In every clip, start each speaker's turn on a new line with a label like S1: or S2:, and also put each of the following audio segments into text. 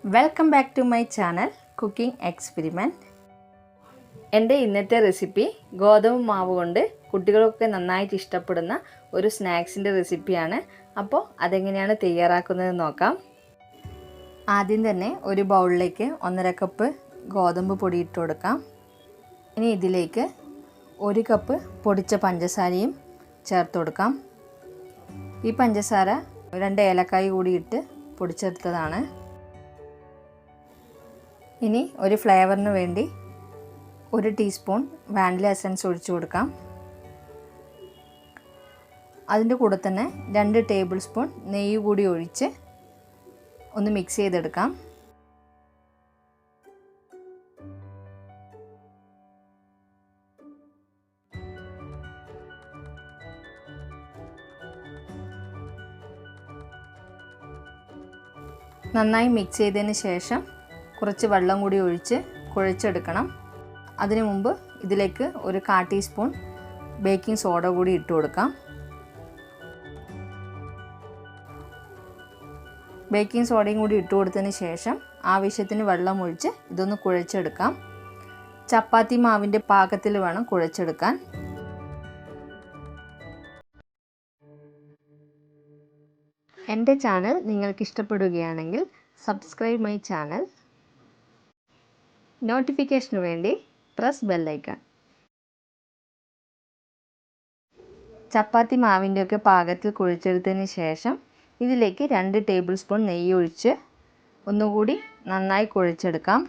S1: Welcome back to my channel cooking experiment. എൻ്റെ ഇന്നത്തെ recipe ഗോതമ്പ് മാവ് കൊണ്ട് കുട്ടികളൊക്കെ നന്നായിട്ട് ഇഷ്ടപ്പെടുന്ന ഒരു സ്നാക്സിൻ്റെ റെസിപ്പിയാണ്. അപ്പോൾ അതെങ്ങനെയാണ് തയ്യാറാക്കുന്നത് നോക്കാം. ആദ്യം തന്നെ ഒരു ബൗളിലേക്ക് 1.5 കപ്പ് ഗോതമ്പ് പൊടി ഇട്ട് കൊടുക്കാം. ഇനി ഇതിലേക്ക് 1 കപ്പ് പൊടിച്ച പഞ്ചസാരയും ചേർത്ത് കൊടുക്കാം. ഈ പഞ്ചസാര 2 ഏലക്കായ കൂടി ഇട്ട് പൊടിച്ചെടുത്തതാണ്. ഇനി ഒരു ഫ്ലേവറിന് വേണ്ടി 1 ടീസ്പൂൺ വാനില എസൻസ് ഒഴിച്ചു കൊടുക്കാം. അതിൻ്റെ കൂടെ തന്നെ 2 ടേബിൾ സ്പൂൺ നെയ്യ് കൂടി ഒഴിച്ച് ഒന്ന് മിക്സ് ചെയ്തെടുക്കാം. നന്നായി മിക്സ് ചെയ്തതിന് ശേഷം കുറച്ച് വെള്ളം കൂടി ഒഴിച്ച് കുഴച്ചെടുക്കണം. അതിനു മുമ്പ് ഇതിലേക്ക് 1/4 ടീസ്പൂൺ ബേക്കിംഗ് സോഡ കൂടി ഇട്ട് കൊടുക്കാം. ബേക്കിംഗ് സോഡയും കൂടി ഇട്ട് കൊടുത്തതിന് ശേഷം ആവശ്യത്തിന് വെള്ളം ഒഴിച്ച് ഇതൊന്ന് കുഴച്ചെടുക്കാം. ചപ്പാത്തി മാവിൻ്റെ പാകത്തിൽ വേണം കുഴച്ചെടുക്കാൻ. എൻ്റെ ചാനൽ നിങ്ങൾക്ക് ഇഷ്ടപ്പെടുകയാണെങ്കിൽ സബ്സ്ക്രൈബ് മൈ ചാനൽ. നോട്ടിഫിക്കേഷന് വേണ്ടി പ്രസ് ബെൽ ഐക്കൺ. ചപ്പാത്തി മാവിൻ്റെയൊക്കെ പാകത്തിൽ കുഴച്ചെടുത്തതിന് ശേഷം ഇതിലേക്ക് 2 ടേബിൾ സ്പൂൺ നെയ്യ് ഒഴിച്ച് ഒന്നുകൂടി നന്നായി കുഴച്ചെടുക്കാം.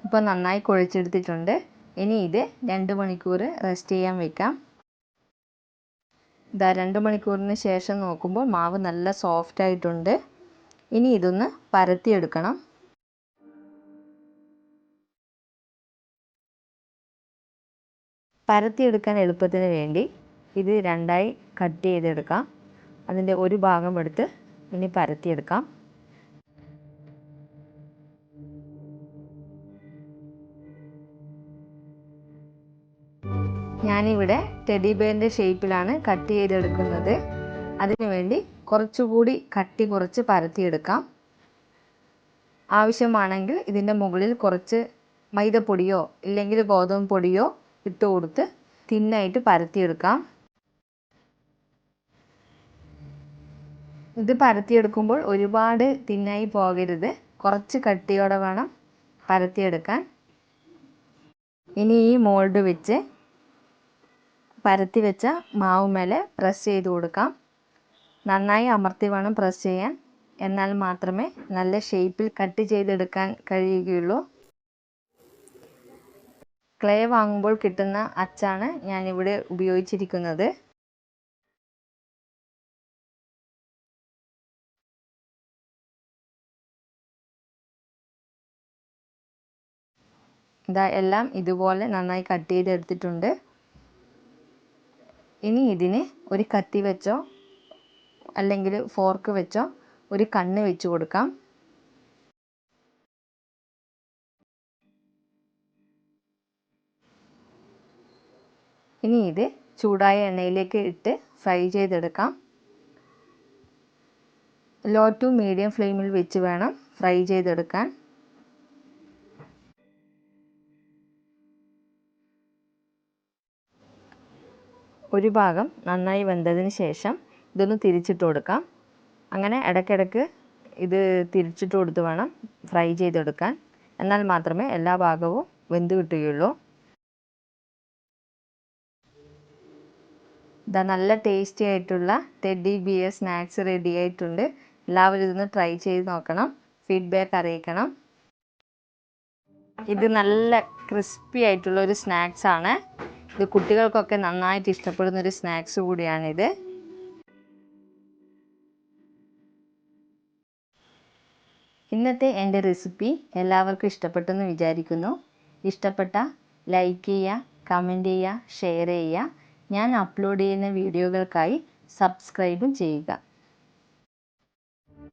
S1: ഇപ്പോൾ നന്നായി കുഴച്ചെടുത്തിട്ടുണ്ട്. ഇനി ഇത് 2 മണിക്കൂർ റെസ്റ്റ് ചെയ്യാൻ വെക്കാം. 2 മണിക്കൂറിന് ശേഷം നോക്കുമ്പോൾ മാവ് നല്ല സോഫ്റ്റ് ആയിട്ടുണ്ട്. ഇനി ഇതൊന്ന് പരത്തിയെടുക്കണം. പരത്തിയെടുക്കാൻ എളുപ്പത്തിന് വേണ്ടി ഇത് 2ആയി കട്ട് ചെയ്തെടുക്കാം. അതിൻ്റെ ഒരു ഭാഗം എടുത്ത് ഇനി പരത്തിയെടുക്കാം. ഞാനിവിടെ ടെഡി ബെയറിൻ്റെ ഷേപ്പിലാണ് കട്ട് ചെയ്തെടുക്കുന്നത്. അതിനുവേണ്ടി കുറച്ചുകൂടി കട്ടി കുറച്ച് പരത്തിയെടുക്കാം. ആവശ്യമാണെങ്കിൽ ഇതിൻ്റെ മുകളിൽ കുറച്ച് മൈദപ്പൊടിയോ ഇല്ലെങ്കിൽ ഗോതമ്പ് പൊടിയോ ഇട്ട് കൊടുത്ത് തിന്നായിട്ട് പരത്തിയെടുക്കാം. ഇത് പരത്തിയെടുക്കുമ്പോൾ ഒരുപാട് തിന്നായി പോകരുത്, കുറച്ച് കട്ടിയോടെ വേണം പരത്തിയെടുക്കാൻ. ഇനി ഈ മോൾഡ് വെച്ച് പരത്തി വെച്ച മാവ് മേലെ പ്രസ് ചെയ്ത് കൊടുക്കാം. നന്നായി അമർത്തി വേണം പ്രസ് ചെയ്യാൻ, എന്നാൽ മാത്രമേ നല്ല ഷേപ്പിൽ കട്ട് ചെയ്തെടുക്കാൻ കഴിയുകയുള്ളൂ. ക്ലേ വാങ്ങുമ്പോൾ കിട്ടുന്ന അച്ചാണ് ഞാനിവിടെ ഉപയോഗിച്ചിരിക്കുന്നത്. എല്ലാം ഇതുപോലെ നന്നായി കട്ട് ചെയ്തെടുത്തിട്ടുണ്ട്. ഇനി ഇതിന് ഒരു കത്തി വെച്ചോ അല്ലെങ്കിൽ ഫോർക്ക് വെച്ചോ ഒരു കണ്ണ് വെച്ച് കൊടുക്കാം. ഇനി ഇത് ചൂടായ എണ്ണയിലേക്ക് ഇട്ട് ഫ്രൈ ചെയ്തെടുക്കാം. ലോ ടു മീഡിയം ഫ്ലെയിമിൽ വെച്ച് വേണം ഫ്രൈ ചെയ്തെടുക്കാൻ. ഒരു ഭാഗം നന്നായി വെന്തതിന് ശേഷം ഇതൊന്ന് തിരിച്ചിട്ട് കൊടുക്കാം. അങ്ങനെ ഇടയ്ക്കിടയ്ക്ക് ഇത് തിരിച്ചിട്ട് കൊടുത്ത് വേണം ഫ്രൈ ചെയ്തെടുക്കാൻ, എന്നാൽ മാത്രമേ എല്ലാ ഭാഗവും വെന്ത് കിട്ടുകയുള്ളൂ. നല്ല ടേസ്റ്റി ആയിട്ടുള്ള ടെഡി ബിയർ സ്നാക്സ് റെഡി ആയിട്ടുണ്ട്. എല്ലാവരും ഇതൊന്ന് ട്രൈ ചെയ്ത് നോക്കണം, ഫീഡ്ബാക്ക് അറിയിക്കണം. ഇത് നല്ല ക്രിസ്പി ആയിട്ടുള്ള ഒരു സ്നാക്സ് ആണ്. ഇത് കുട്ടികൾക്കൊക്കെ നന്നായിട്ട് ഇഷ്ടപ്പെടുന്നൊരു സ്നാക്സ് കൂടിയാണിത്. ഇന്നത്തെ എൻ്റെ റെസിപ്പി എല്ലാവർക്കും ഇഷ്ടപ്പെട്ടെന്ന് വിചാരിക്കുന്നു. ഇഷ്ടപ്പെട്ട ലൈക്ക് ചെയ്യുക, കമൻറ്റ് ചെയ്യുക, ഷെയർ ചെയ്യുക. ഞാൻ അപ്ലോഡ് ചെയ്യുന്ന വീഡിയോകൾക്കായി സബ്സ്ക്രൈബും ചെയ്യുക.